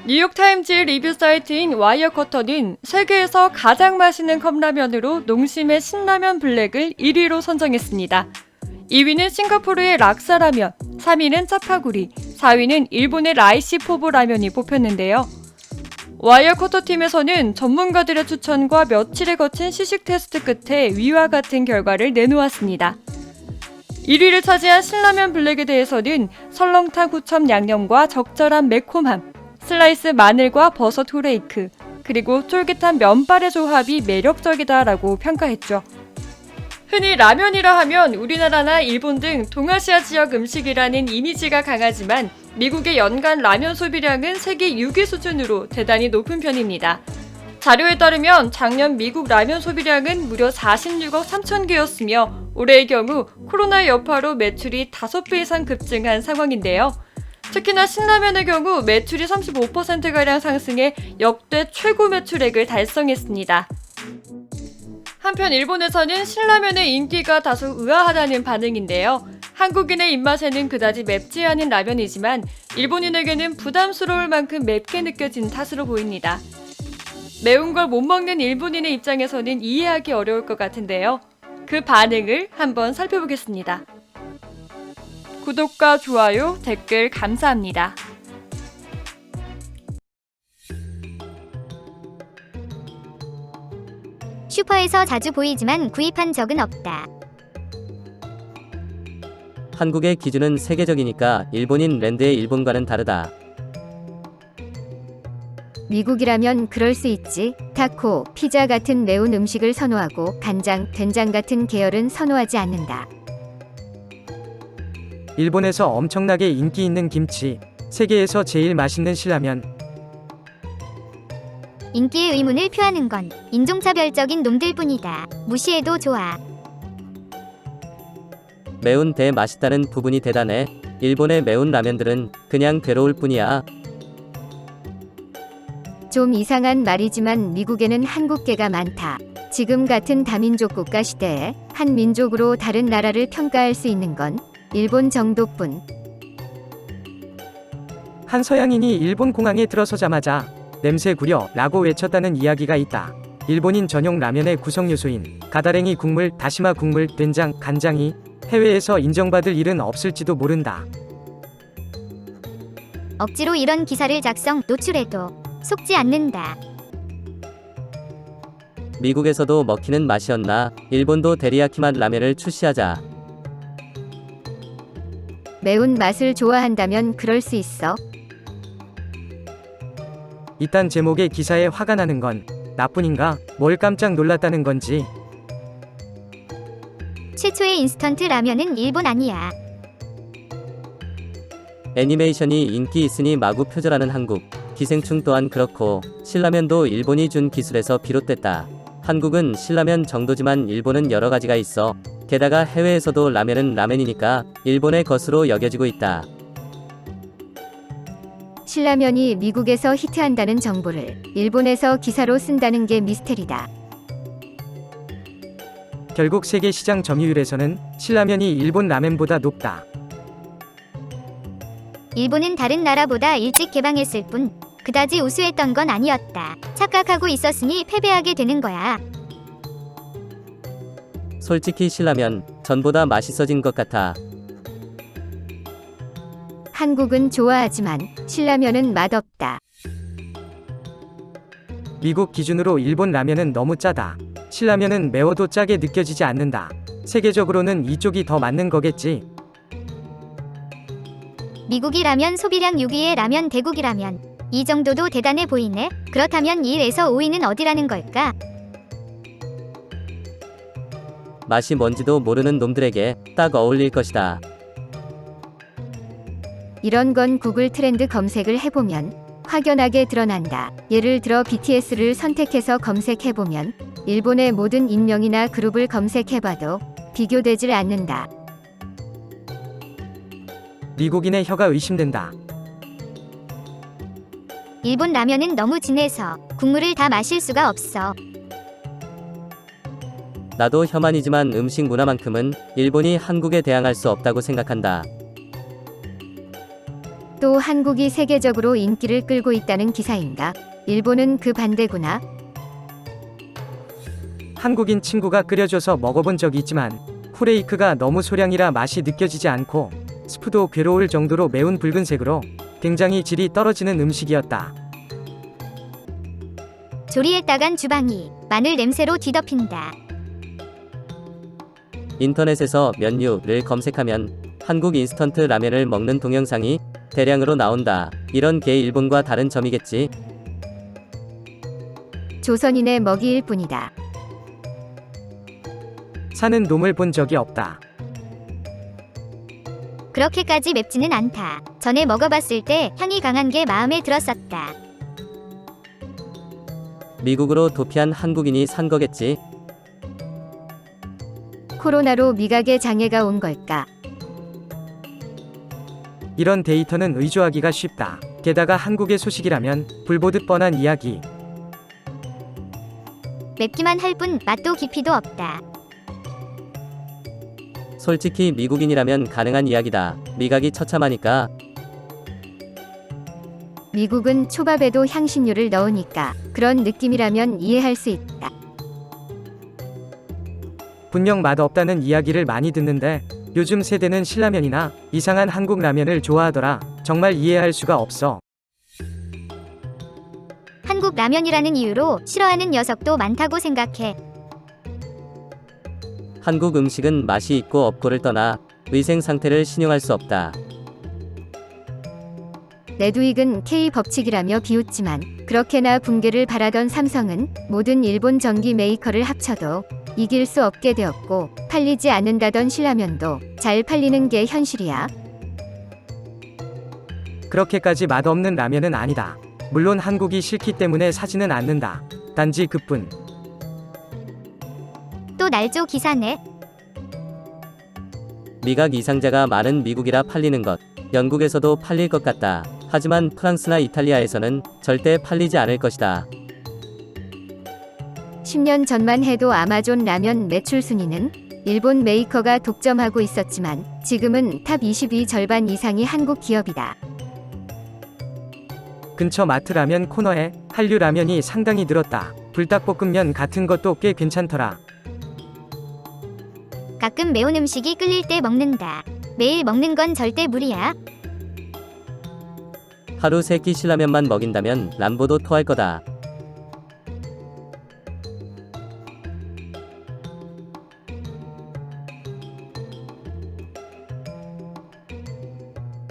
뉴욕타임즈 리뷰 사이트인 와이어커터는 세계에서 가장 맛있는 컵라면으로 농심의 신라면 블랙을 1위로 선정했습니다. 2위는 싱가포르의 락사라면, 3위는 짜파구리, 4위는 일본의 라이시포보 라면이 뽑혔는데요. 와이어커터 팀에서는 전문가들의 추천과 며칠에 거친 시식 테스트 끝에 위와 같은 결과를 내놓았습니다. 1위를 차지한 신라면 블랙에 대해서는 설렁탕 후첨 양념과 적절한 매콤함, 슬라이스 마늘과 버섯 후레이크, 그리고 쫄깃한 면발의 조합이 매력적이다라고 평가했죠. 흔히 라면이라 하면 우리나라나 일본 등 동아시아 지역 음식이라는 이미지가 강하지만 미국의 연간 라면 소비량은 세계 6위 수준으로 대단히 높은 편입니다. 자료에 따르면 작년 미국 라면 소비량은 무려 46억 3천 개였으며 올해의 경우 코로나 여파로 매출이 5배 이상 급증한 상황인데요. 특히나 신라면의 경우 매출이 35%가량 상승해 역대 최고 매출액을 달성했습니다. 한편 일본에서는 신라면의 인기가 다소 의아하다는 반응인데요. 한국인의 입맛에는 그다지 맵지 않은 라면이지만 일본인에게는 부담스러울 만큼 맵게 느껴진 탓으로 보입니다. 매운 걸 못 먹는 일본인의 입장에서는 이해하기 어려울 것 같은데요. 그 반응을 한번 살펴보겠습니다. 구독과 좋아요, 댓글 감사합니다. 슈퍼에서 자주 보이지만 구입한 적은 없다. 한국의 기준은 세계적이니까 일본인 랜드의 일본과는 다르다. 미국이라면 그럴 수 있지. 타코, 피자 같은 매운 음식을 선호하고 간장, 된장 같은 계열은 선호하지 않는다. 일본에서 엄청나게 인기 있는 김치, 세계에서 제일 맛있는 신라면. 인기의 의문을 표하는 건 인종차별적인 놈들뿐이다. 무시해도 좋아. 매운 대 맛있다는 부분이 대단해. 일본의 매운 라면들은 그냥 괴로울 뿐이야. 좀 이상한 말이지만 미국에는 한국계가 많다. 지금 같은 다민족 국가 시대에 한 민족으로 다른 나라를 평가할 수 있는 건 일본 정도뿐. 한 서양인이 일본 공항에 들어서자마자 냄새 구려 라고 외쳤다는 이야기가 있다. 일본인 전용 라면의 구성 요소인 가다랭이 국물, 다시마 국물, 된장, 간장이 해외에서 인정받을 일은 없을지도 모른다. 억지로 이런 기사를 작성, 노출해도 속지 않는다. 미국에서도 먹히는 맛이었나? 일본도 데리야키맛 라면을 출시하자. 매운 맛을 좋아한다면 그럴 수 있어. 이딴 제목의 기사에 화가 나는 건 나뿐인가? 뭘 깜짝 놀랐다는 건지. 최초의 인스턴트 라면은 일본 아니야. 애니메이션이 인기 있으니 마구 표절하는 한국. 기생충 또한 그렇고 신라면도 일본이 준 기술에서 비롯됐다. 한국은 신라면 정도지만 일본은 여러 가지가 있어. 게다가 해외에서도 라면은 라면이니까 일본의 것으로 여겨지고 있다. 신라면이 미국에서 히트한다는 정보를 일본에서 기사로 쓴다는 게 미스테리다. 결국 세계 시장 점유율에서는 신라면이 일본 라면보다 높다. 일본은 다른 나라보다 일찍 개방했을 뿐 그다지 우수했던 건 아니었다. 착각하고 있었으니 패배하게 되는 거야. 솔직히 신라면 전보다 맛있어진 것 같아. 한국은 좋아하지만 신라면은 맛없다. 미국 기준으로 일본 라면은 너무 짜다. 신라면은 매워도 짜게 느껴지지 않는다. 세계적으로는 이쪽이 더 맞는 거겠지. 미국이 라면 소비량 6위의 라면 대국이라면 이 정도도 대단해 보이네. 그렇다면 1에서 5위는 어디라는 걸까? 맛이 뭔지도 모르는 놈들에게 딱 어울릴 것이다. 이런 건 구글 트렌드 검색을 해보면 확연하게 드러난다. 예를 들어 BTS를 선택해서 검색해보면 일본의 모든 인명이나 그룹을 검색해봐도 비교되질 않는다. 미국인의 혀가 의심된다. 일본 라면은 너무 진해서 국물을 다 마실 수가 없어. 나도 혐한이지만 음식 문화만큼은 일본이 한국에 대항할 수 없다고 생각한다. 또 한국이 세계적으로 인기를 끌고 있다는 기사인가? 일본은 그 반대구나. 한국인 친구가 끓여줘서 먹어본 적이 있지만 후레이크가 너무 소량이라 맛이 느껴지지 않고 스프도 괴로울 정도로 매운 붉은색으로 굉장히 질이 떨어지는 음식이었다. 조리했다간 주방이 마늘 냄새로 뒤덮인다. 인터넷에서 면류를 검색하면 한국 인스턴트 라면을 먹는 동영상이 대량으로 나온다. 이런 게 일본과 다른 점이겠지. 조선인의 먹이일 뿐이다. 사는 놈을 본 적이 없다. 그렇게까지 맵지는 않다. 전에 먹어봤을 때 향이 강한 게 마음에 들었었다. 미국으로 도피한 한국인이 산 거겠지. 코로나로 미각에 장애가 온 걸까? 이런 데이터는 의존하기가 쉽다. 게다가 한국의 소식이라면 불보듯 뻔한 이야기. 맵기만 할 뿐 맛도 깊이도 없다. 솔직히 미국인이라면 가능한 이야기다. 미각이 처참하니까. 미국은 초밥에도 향신료를 넣으니까 그런 느낌이라면 이해할 수 있다. 분명 맛없다는 이야기를 많이 듣는데 요즘 세대는 신라면이나 이상한 한국 라면을 좋아하더라. 정말 이해할 수가 없어. 한국 라면이라는 이유로 싫어하는 녀석도 많다고 생각해. 한국 음식은 맛이 있고 없고를 떠나 위생 상태를 신용할 수 없다. 레두익은 K 법칙이라며 비웃지만 그렇게나 붕괴를 바라던 삼성은 모든 일본 전기 메이커를 합쳐도 이길 수 없게 되었고 팔리지 않는다던 신라면도 잘 팔리는 게 현실이야. 그렇게까지 맛없는 라면은 아니다. 물론 한국이 싫기 때문에 사지는 않는다. 단지 그뿐. 또 날조 기사네. 미각 이상자가 많은 미국이라 팔리는 것. 영국에서도 팔릴 것 같다. 하지만 프랑스나 이탈리아에서는 절대 팔리지 않을 것이다. 10년 전만 해도 아마존 라면 매출 순위는 일본 메이커가 독점하고 있었지만 지금은 탑 20위 절반 이상이 한국 기업이다. 근처 마트 라면 코너에 한류 라면이 상당히 늘었다. 불닭볶음면 같은 것도 꽤 괜찮더라. 가끔 매운 음식이 끌릴 때 먹는다. 매일 먹는 건 절대 무리야. 하루 3끼 신라면만 먹인다면 람보도 토할 거다.